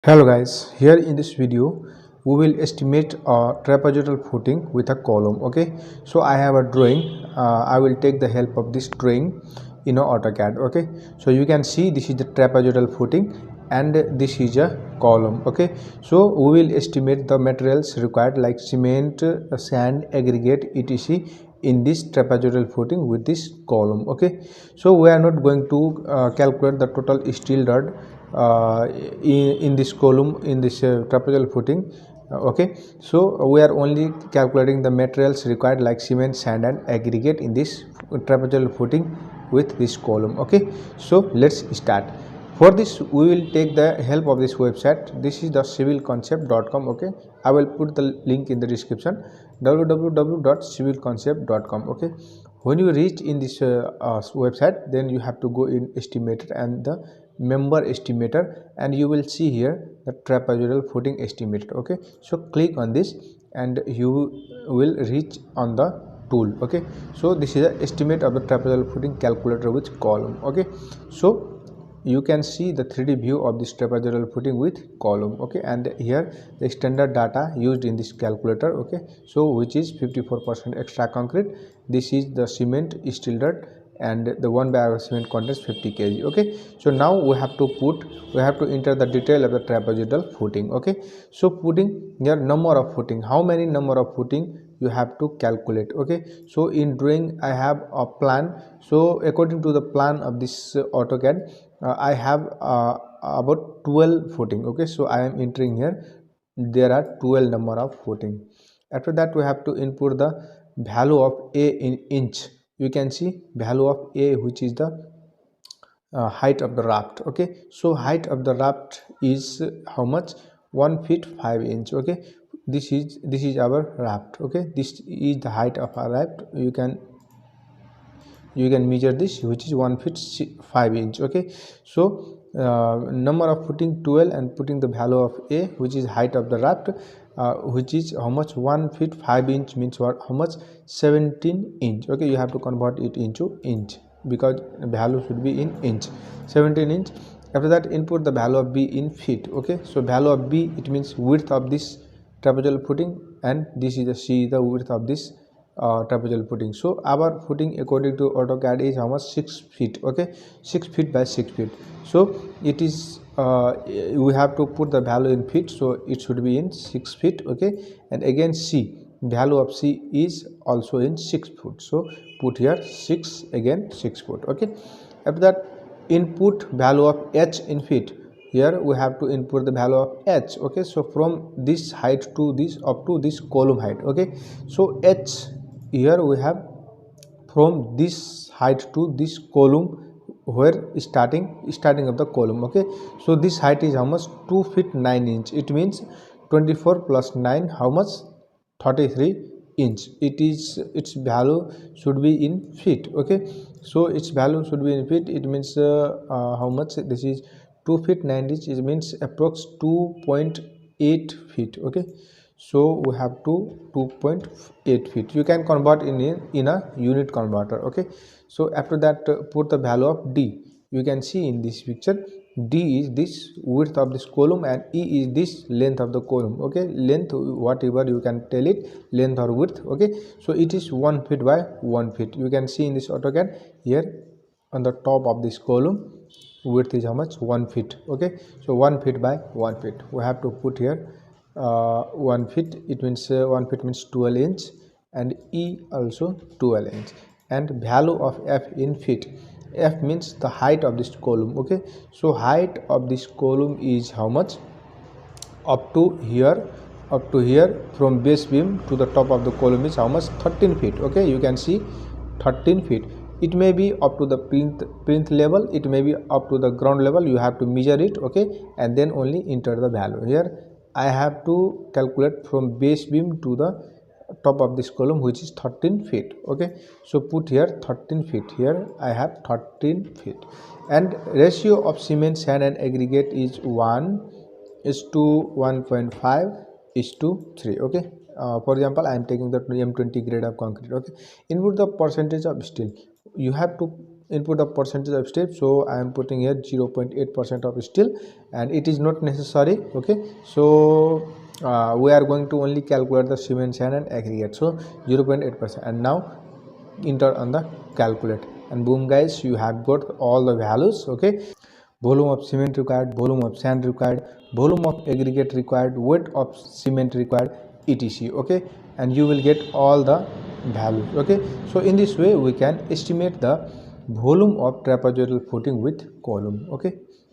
Hello guys, here in this video we will estimate a trapezoidal footing with a column. Okay, so I have a drawing. I will take the help of this drawing in AutoCAD. Okay, so you can see this is the trapezoidal footing and this is a column. Okay, so we will estimate the materials required like cement, sand, aggregate, etc. in this trapezoidal footing with this column. Okay, so we are not going to calculate the total steel rod in this column in this trapezoidal footing. Okay, so we are only calculating the materials required like cement, sand and aggregate in this trapezoidal footing with this column. Okay, so let's start. For this we will take the help of this website. This is the civilconcept.com. okay, I will put the link in the description, www.civilconcept.com. okay, when you reach in this website, then you have to go in estimator and the member estimator, and you will see here the trapezoidal footing estimator. Okay, so click on this and you will reach on the tool. Okay, so this is the estimate of the trapezoidal footing calculator with column. Okay, so you can see the 3D view of this trapezoidal footing with column. Okay, and here the standard data used in this calculator. Okay, so which is 54% extra concrete, this is the cement, steel rod, and the 1 bag of cement contains 50 kg. Okay, so now we have to enter the detail of the trapezoidal footing. Okay, so putting here number of footing, how many number of footing you have to calculate. Okay, so in drawing I have a plan. So according to the plan of this AutoCAD, I have about 12 footing. Okay, so I am entering here, there are 12 number of footing. After that we have to input the value of a in inch. You can see value of a, which is the height of the raft. Okay, so height of the raft is how much? 1 feet 5 inch. Okay, this is our raft. Okay, this is the height of our raft. You can measure this, which is 1 feet 5 inch. Okay, so number of footing 12 and putting the value of a, which is height of the raft, which is how much? 1 feet 5 inch means what? How much? 17 inch. Okay, you have to convert it into inch because value should be in inch. 17 inch. After that input the value of b in feet. Okay, so value of b, it means width of this trapezoidal footing, and this is the c, the width of this trapezoidal footing. So our footing according to AutoCAD is how much? 6 feet. Okay, 6 feet by 6 feet. So it is we have to put the value in feet, so it should be in 6 feet. Okay, and again c, value of c is also in 6 foot, so put here 6, again 6 foot. Okay, after that input value of h in feet. Here we have to input the value of h. Okay, so from this height to this up to this column height. Okay, so h, here we have from this height to this column, where starting of the column. Okay, so this height is how much? 2 feet 9 inch. It means 24 plus 9, how much? 33 inch. Its value should be in feet. Okay, so its value should be in feet. It means how much? This is 2 feet 9 inch. It means approx 2.8 feet. Okay, so we have to 2.8 feet. You can convert in a unit converter. Okay, so after that put the value of d. You can see in this picture, d is this width of this column and e is this length of the column. Okay, length, whatever you can tell it, length or width. Okay, so it is 1 feet by 1 feet. You can see in this AutoCAD here on the top of this column, width is how much? 1 feet. Okay, so 1 feet by 1 feet. We have to put here 1 feet. It means 1 feet means 12 inch, and e also 12 inch, and value of f in feet. F means the height of this column. Okay, so height of this column is how much? Up to here from base beam to the top of the column is how much? 13 feet. Okay, you can see 13 feet. It may be up to the plinth level, it may be up to the ground level. You have to measure it. Okay, and then only enter the value. Here I have to calculate from base beam to the top of this column, which is 13 feet. Okay, so put here 13 feet. Here I have 13 feet, and ratio of cement, sand and aggregate is 1 is to 1.5 is to 3. Okay, for example I am taking the M20 grade of concrete. Okay, input the percentage of steel. You have to input the percentage of steel, so I am putting here 0.8% of steel, and it is not necessary. Okay, so we are going to only calculate the cement, sand and aggregate, so 0.8%, and now enter on the calculate, and boom guys, you have got all the values. Okay, volume of cement required, volume of sand required, volume of aggregate required, weight of cement required, etc. Okay, and you will get all the values. Okay, so in this way we can estimate the volume of trapezoidal footing with column. Okay.